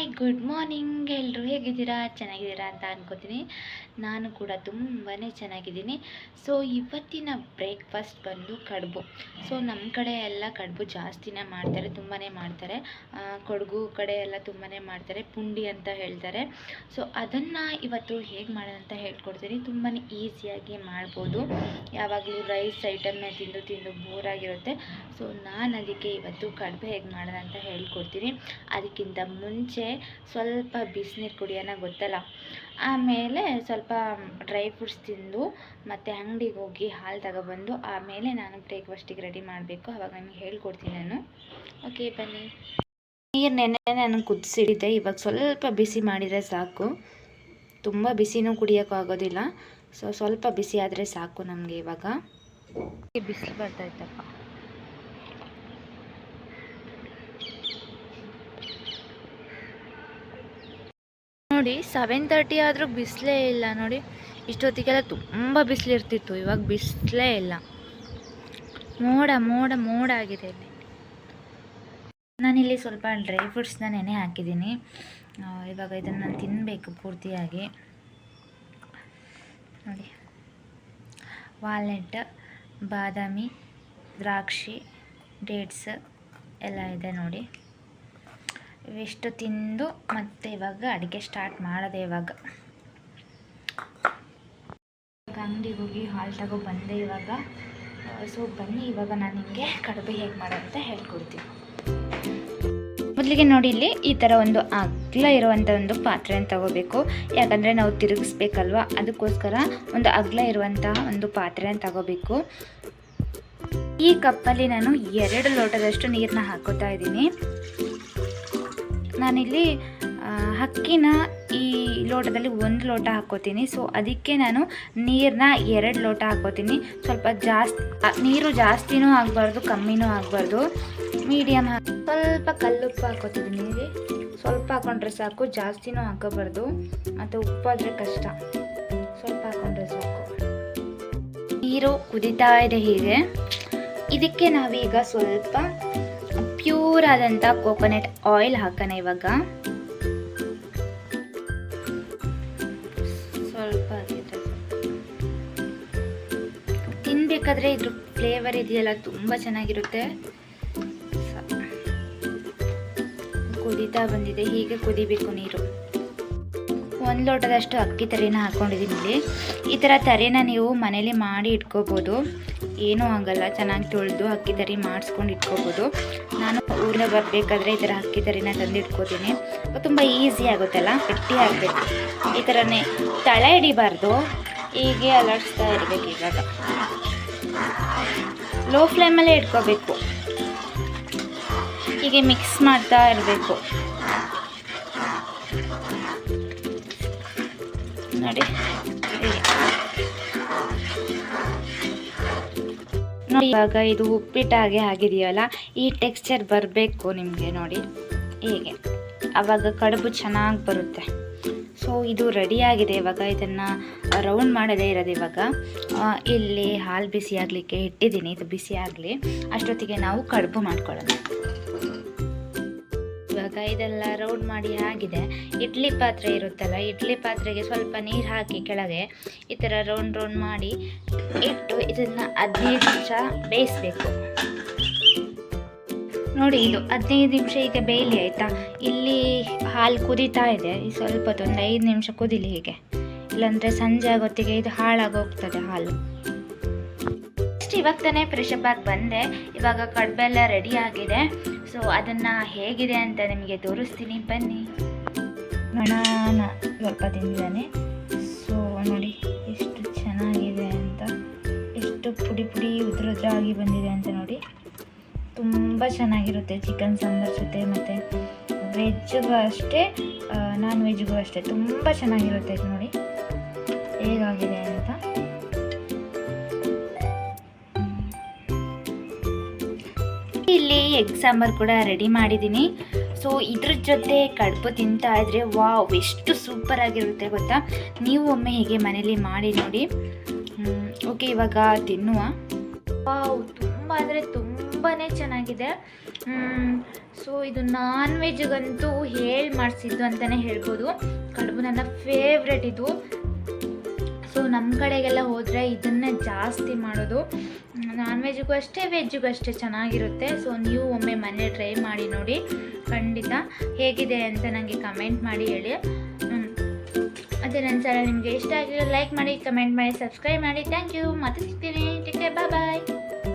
Hi good morning. ಎಲ್ಲರೂ ಹೇಗಿದ್ದೀರಾ? ಚೆನ್ನಾಗಿದ್ದೀರಾ ಅಂತ ಅನ್ಕೋತೀನಿ. ನಾನು ಕೂಡ ತುಂಬಾ ಚೆನ್ನಾಗಿದ್ದೀನಿ. ಸೊ ಇವತ್ತಿನ ಬ್ರೇಕ್ಫಾಸ್ಟ್ ಬಂದು ಕಡುಬು. ಸೊ ನಮ್ಮ ಕಡೆ ಎಲ್ಲ ಕಡುಬು ಜಾಸ್ತಿನೇ ಮಾಡ್ತಾರೆ, ತುಂಬಾ ಮಾಡ್ತಾರೆ. ಕೊಡಗು ಕಡೆ ಎಲ್ಲ ತುಂಬಾ ಮಾಡ್ತಾರೆ, ಪುಂಡಿ ಅಂತ ಹೇಳ್ತಾರೆ. ಸೊ ಅದನ್ನು ಇವತ್ತು ಹೇಗೆ ಮಾಡೋದಂತ ಹೇಳ್ಕೊಡ್ತೀನಿ. ತುಂಬಾ ಈಸಿಯಾಗಿ ಮಾಡ್ಬೋದು. ಯಾವಾಗಲೂ ರೈಸ್ ಐಟಮ್ನೇ ತಿಂದು ತಿಂದು ಬೋರಾಗಿರುತ್ತೆ. ಸೊ ನಾನು ಅದಕ್ಕೆ ಇವತ್ತು ಕಡುಬು ಹೇಗೆ ಮಾಡೋದಂತ ಹೇಳ್ಕೊಡ್ತೀನಿ. ಅದಕ್ಕಿಂತ ಮುಂಚೆ ಸ್ವಲ್ಪ ಬಿಸಿನೀರು ಕುಡಿಯೋಣ, ಗೊತ್ತಲ್ಲ. ಆಮೇಲೆ ಸ್ವಲ್ಪ ಡ್ರೈ ಫ್ರೂಟ್ಸ್ ತಿಂದು ಮತ್ತು ಅಂಗಡಿಗೆ ಹೋಗಿ ಹಾಲು ತಗೊಬಂದು ಆಮೇಲೆ ನಾನು ಬ್ರೇಕ್ಫಾಸ್ಟಿಗೆ ರೆಡಿ ಮಾಡಬೇಕು. ಆವಾಗ ನಿಮಗೆ ಹೇಳ್ಕೊಡ್ತೀನಿ ನಾನು. ಓಕೆ ಬನ್ನಿ. ನೀರು ನೆನೆ ನಾನು ಕುದಿಸಿಡಿದ್ದೆ. ಇವಾಗ ಸ್ವಲ್ಪ ಬಿಸಿ ಮಾಡಿದರೆ ಸಾಕು, ತುಂಬ ಬಿಸಿನೂ ಕುಡಿಯೋಕ್ಕಾಗೋದಿಲ್ಲ. ಸೊ ಸ್ವಲ್ಪ ಬಿಸಿ ಆದರೆ ಸಾಕು ನಮಗೆ. ಇವಾಗ ಬಿಸಿಲು ಬರ್ತಾಯಿತ್ತಪ್ಪ. ನೋಡಿ 7:30 ಆದರೂ ಬಿಸಿಲೇ ಇಲ್ಲ ನೋಡಿ. ಇಷ್ಟೊತ್ತಿಗೆಲ್ಲ ತುಂಬ ಬಿಸಿಲಿರ್ತಿತ್ತು, ಇವಾಗ ಬಿಸಿಲೇ ಇಲ್ಲ. ಮೋಡ ಮೋಡ ಮೋಡ ಆಗಿದೆ ಇಲ್ಲಿ. ನಾನಿಲ್ಲಿ ಸ್ವಲ್ಪ ಡ್ರೈ ಫ್ರೂಟ್ಸ್ನ ನೆನೆ ಹಾಕಿದ್ದೀನಿ. ಇವಾಗ ಇದನ್ನು ನಾನು ತಿನ್ನಬೇಕು ಪೂರ್ತಿಯಾಗಿ. ನೋಡಿ, ವಾಲ್ನಟ್, ಬಾದಾಮಿ, ದ್ರಾಕ್ಷಿ, ಡೇಟ್ಸ್ ಎಲ್ಲ ಇದೆ ನೋಡಿ. ಇವಿಷ್ಟು ತಿಂದು ಮತ್ತೆ ಇವಾಗ ಅಡುಗೆ ಸ್ಟಾರ್ಟ್ ಮಾಡೋದೆ. ಇವಾಗ ಅಂಗಡಿಗೆ ಹೋಗಿ ಹಾಲು ತಗೋ ಬಂದೆ ಇವಾಗ. ಸೊ ಬನ್ನಿ, ಇವಾಗ ನಾನು ನಿಮಗೆ ಕಡುಬು ಹೇಗೆ ಮಾಡೋದಂತ ಹೇಳ್ಕೊಡ್ತೀನಿ. ಮೊದಲಿಗೆ ನೋಡಿ, ಇಲ್ಲಿ ಈ ಥರ ಒಂದು ಅಗಲ ಇರುವಂಥ ಒಂದು ಪಾತ್ರೆನ ತಗೋಬೇಕು. ಯಾಕಂದರೆ ನಾವು ತಿರುಗಿಸ್ಬೇಕಲ್ವ, ಅದಕ್ಕೋಸ್ಕರ ಒಂದು ಅಗಲ ಇರುವಂತಹ ಒಂದು ಪಾತ್ರೆನ ತಗೋಬೇಕು. ಈ ಕಪ್ಪಲ್ಲಿ ನಾನು 2 ಲೋಟದಷ್ಟು ನೀರನ್ನ ಹಾಕೋತಾ ಇದ್ದೀನಿ. ನಾನಿಲ್ಲಿ ಅಕ್ಕಿನ ಈ ಲೋಟದಲ್ಲಿ 1 ಲೋಟ ಹಾಕ್ಕೋತೀನಿ. ಸೊ ಅದಕ್ಕೆ ನಾನು ನೀರನ್ನ 2 ಲೋಟ ಹಾಕ್ಕೋತೀನಿ. ಸ್ವಲ್ಪ ಜಾಸ್ತಿ ನೀರು ಜಾಸ್ತಿನೂ ಆಗಬಾರ್ದು, ಕಮ್ಮಿನೂ ಆಗಬಾರ್ದು, ಮೀಡಿಯಮ್ ಹಾಕಿ. ಸ್ವಲ್ಪ ಕಲ್ಲುಪ್ಪು ಹಾಕ್ಕೋತಿದ್ದೀನಿ. ಇಲ್ಲಿ ಸ್ವಲ್ಪ ಹಾಕ್ಕೊಂಡ್ರೆ ಸಾಕು, ಜಾಸ್ತಿನೂ ಹಾಕೋಬಾರ್ದು, ಮತ್ತು ಉಪ್ಪಾದರೆ ಕಷ್ಟ. ಸ್ವಲ್ಪ ಹಾಕ್ಕೊಂಡ್ರೆ ಸಾಕು. ನೀರು ಕುದೀತಾ ಇದೆ ಹೀಗೆ. ಇದಕ್ಕೆ ನಾವೀಗ ಸ್ವಲ್ಪ ಪ್ಯೂರ್ ಆದಂಥ ಕೋಕೋನಟ್ ಆಯಿಲ್ ಹಾಕೋಣ. ಇವಾಗ ಸ್ವಲ್ಪ ತಿನ್ಬೇಕಾದ್ರೆ ಇದ್ರ ಫ್ಲೇವರ್ ಇದೆಯಲ್ಲ, ತುಂಬ ಚೆನ್ನಾಗಿರುತ್ತೆ. ಕುದೀತಾ ಬಂದಿದೆ, ಹೀಗೆ ಕುದಿಬೇಕು ನೀರು. 1 ಲೋಟದಷ್ಟು ಅಕ್ಕಿ ತರಿನ ಹಾಕ್ಕೊಂಡಿದ್ದೀನಿ ಇಲ್ಲಿ. ಈ ಥರ ತರಿನ ನೀವು ಮನೇಲಿ ಮಾಡಿ ಇಟ್ಕೋಬೋದು, ಏನೂ ಆಗಲ್ಲ. ಚೆನ್ನಾಗಿ ತೊಳೆದು ಅಕ್ಕಿ ತರಿ ಮಾಡಿಸ್ಕೊಂಡು ಇಟ್ಕೋಬೋದು. ನಾನು ಊರಿನ ಬರಬೇಕಾದ್ರೆ ಈ ಥರ ಅಕ್ಕಿ ತರಿನ ತಂದು ಇಟ್ಕೋತೀನಿ. ತುಂಬ ಈಸಿ ಆಗುತ್ತಲ್ಲ. ಗಟ್ಟಿ ಆಗಬೇಕು, ಈ ಥರನೇ ತಳ ಹಿಡಿಬಾರ್ದು, ಹೀಗೆ ಅಲರ್ಸ್ತಾ ಇರಬೇಕು. ಇವಾಗ ಲೋ ಫ್ಲೇಮಲ್ಲೇ ಇಟ್ಕೋಬೇಕು, ಹೀಗೆ ಮಿಕ್ಸ್ ಮಾಡ್ತಾ ಇರಬೇಕು ನೋಡಿ. ನೋಡಿ, ಇವಾಗ ಇದು ಉಪ್ಪಿಟ್ಟಾಗೆ ಆಗಿದೆಯಲ್ಲ, ಈ ಟೆಕ್ಸ್ಚರ್ ಬರಬೇಕು ನಿಮಗೆ ನೋಡಿ ಹೀಗೆ. ಆವಾಗ ಕಡುಬು ಚೆನ್ನಾಗಿ ಬರುತ್ತೆ. ಸೊ ಇದು ರೆಡಿಯಾಗಿದೆ. ಇವಾಗ ಇದನ್ನು ರೌಂಡ್ ಮಾಡೋದೇ ಇರೋದು. ಇವಾಗ ಇಲ್ಲಿ ಹಾಲು ಬಿಸಿ ಆಗಲಿಕ್ಕೆ ಇಟ್ಟಿದ್ದೀನಿ, ಇದು ಬಿಸಿ ಆಗಲಿ. ಅಷ್ಟೊತ್ತಿಗೆ ನಾವು ಕಡುಬು ಮಾಡ್ಕೊಳ್ಳೋಣ. ಇವಾಗ ಇದೆಲ್ಲ ರೌಂಡ್ ಮಾಡಿ ಆಗಿದೆ. ಇಡ್ಲಿ ಪಾತ್ರೆ ಇರುತ್ತಲ್ಲ, ಇಡ್ಲಿ ಪಾತ್ರೆಗೆ ಸ್ವಲ್ಪ ನೀರು ಹಾಕಿ ಕೆಳಗೆ ಈ ಥರ ರೌಂಡ್ ಮಾಡಿ ಇಟ್ಟು ಇದನ್ನು 15 ನಿಮಿಷ ಬೇಯಿಸಬೇಕು. ನೋಡಿ, ಇದು 15 ನಿಮಿಷ ಈಗ ಬೇಯಲಿ, ಆಯಿತಾ. ಇಲ್ಲಿ ಹಾಲು ಕುದೀತಾ ಇದೆ. ಈ ಸ್ವಲ್ಪ ಒಂದು 5 ನಿಮಿಷ ಕುದಿಲಿ ಹೀಗೆ, ಇಲ್ಲಾಂದರೆ ಸಂಜೆ ಆಗೋತ್ತಿಗೆ ಇದು ಹಾಳಾಗೋಗ್ತದೆ ಹಾಲು. ಇವಾಗ ತಾನೇ ಫ್ರೆಶ್ ಅಪ್ ಆಗಿ ಬಂದೆ. ಇವಾಗ ಕಡುಬೆಲ್ಲ ರೆಡಿ ಆಗಿದೆ. ಸೊ ಅದನ್ನು ಹೇಗಿದೆ ಅಂತ ನಿಮಗೆ ತೋರಿಸ್ತೀನಿ, ಬನ್ನಿ. ನಾನು ಸ್ವಲ್ಪ ತಿಂದಿದ್ದಾನೆ. ಸೊ ನೋಡಿ ಎಷ್ಟು ಚೆನ್ನಾಗಿದೆ ಅಂತ, ಎಷ್ಟು ಪುಡಿ ಪುಡಿ ಉದ್ರಾಗಿ ಬಂದಿದೆ ಅಂತ ನೋಡಿ. ತುಂಬ ಚೆನ್ನಾಗಿರುತ್ತೆ ಚಿಕನ್ ಸಾಂಬಾರ್ ಜೊತೆ, ಮತ್ತು ವೆಜ್ಜಿಗೂ ಅಷ್ಟೇ, ನಾನ್ ವೆಜ್ಜಿಗೂ ಅಷ್ಟೇ ತುಂಬ ಚೆನ್ನಾಗಿರುತ್ತೆ. ನೋಡಿ ಹೇಗಾಗಿದೆ ಅಂತ. ಇಲ್ಲಿ ಎಗ್ ಸಾಂಬಾರು ಕೂಡ ರೆಡಿ ಮಾಡಿದ್ದೀನಿ. ಸೊ ಇದ್ರ ಜೊತೆ ಕಡುಬು ತಿಂತಾ ಇದ್ರೆ ವಾವ್, ಎಷ್ಟು ಸೂಪರ್ ಆಗಿರುತ್ತೆ ಗೊತ್ತಾ. ನೀವು ಒಮ್ಮೆ ಹೀಗೆ ಮನೇಲಿ ಮಾಡಿ ನೋಡಿ. ಓಕೆ, ಇವಾಗ ತಿನ್ನುವ. ವಾವ್, ತುಂಬ ಅಂದರೆ ತುಂಬಾ ಚೆನ್ನಾಗಿದೆ. ಸೊ ಇದು ನಾನ್ ವೆಜ್ಗಂತೂ ಹೇಳಿ ಮಾಡಿಸಿದ್ದು ಅಂತಲೇ ಹೇಳ್ಬೋದು. ಕಡುಬು ನನ್ನ ಫೇವ್ರೆಟ್ ಇದು. ಸೊ ನಮ್ಮ ಕಡೆಗೆಲ್ಲ ಹೋದರೆ ಇದನ್ನೇ ಜಾಸ್ತಿ ಮಾಡೋದು. ನಾನ್ ವೆಜ್ಜಿಗೂ ಅಷ್ಟೇ ವೆಜ್ಜಿಗೂ ಅಷ್ಟೇ ಚೆನ್ನಾಗಿರುತ್ತೆ. ಸೊ ನೀವು ಒಮ್ಮೆ ಮನೆ ಟ್ರೈ ಮಾಡಿ ನೋಡಿ, ಖಂಡಿತ ಹೇಗಿದೆ ಅಂತ ನನಗೆ ಕಮೆಂಟ್ ಮಾಡಿ ಹೇಳಿ. ಅದೇ ನನ್ನ ಚಾನಲ್ ನಿಮಗೆ ಇಷ್ಟ ಆಗಿರೋ ಲೈಕ್ ಮಾಡಿ, ಕಮೆಂಟ್ ಮಾಡಿ, ಸಬ್ಸ್ಕ್ರೈಬ್ ಮಾಡಿ. Thank you. ಮತ್ತೆ ಸಿಗ್ತೀನಿ. Take care. ಬಾಯ್.